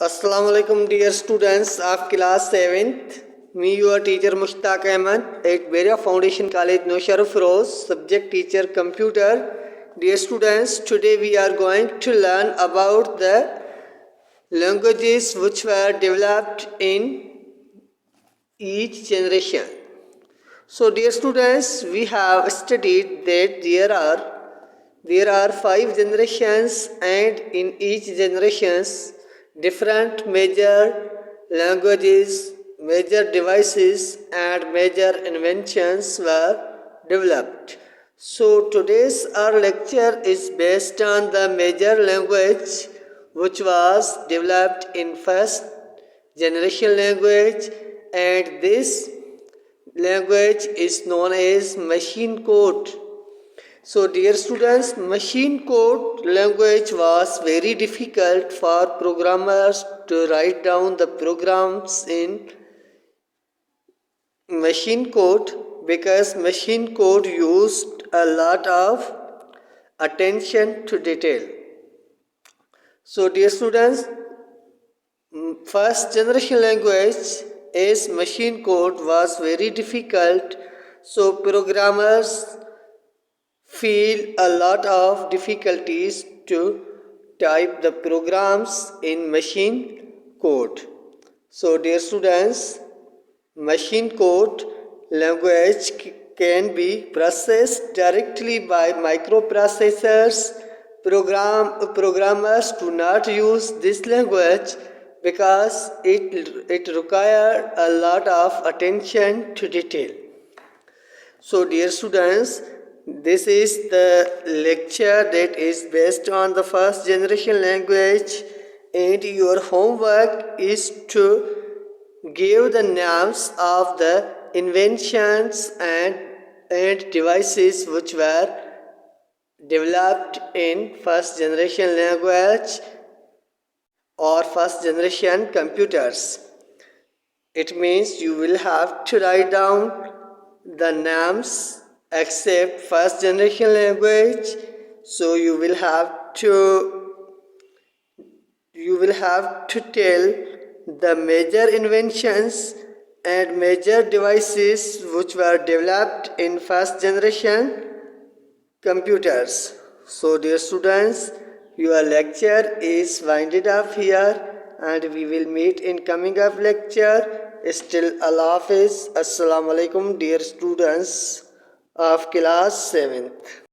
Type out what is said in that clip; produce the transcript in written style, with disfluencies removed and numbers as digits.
Assalamu alaikum dear students of class 7th. Me your teacher Mushtaq Ahmed at Beria Foundation College Nosharaf Rose, subject teacher computer. Dear students, today we are going to learn about the languages which were developed in each generation. So dear students, we have studied that there are 5 generations, and in each generations different major languages, major devices and major inventions were developed. So today's our lecture is based on the major language which was developed in first generation language, and this language is known as machine code. So dear students, machine code language was very difficult for programmers to write down the programs in machine code, because machine code used a lot of attention to detail. So dear students, first generation language as machine code was very difficult, so programmers feel a lot of difficulties to type the programs in machine code. So dear students, machine code language can be processed directly by microprocessors. Programmers do not use this language because it requires a lot of attention to detail. So dear students, this is the lecture that is based on the first generation language, and your homework is to give the names of the inventions and devices which were developed in first generation language or first generation computers. It means you will have to write down the names except first generation language. So you will have to tell the major inventions and major devices which were developed in first generation computers. So dear students, your lecture is winded up here, and we will meet in coming up lecture. Still Allah Hafiz. Assalamu alaikum dear students of class 7th.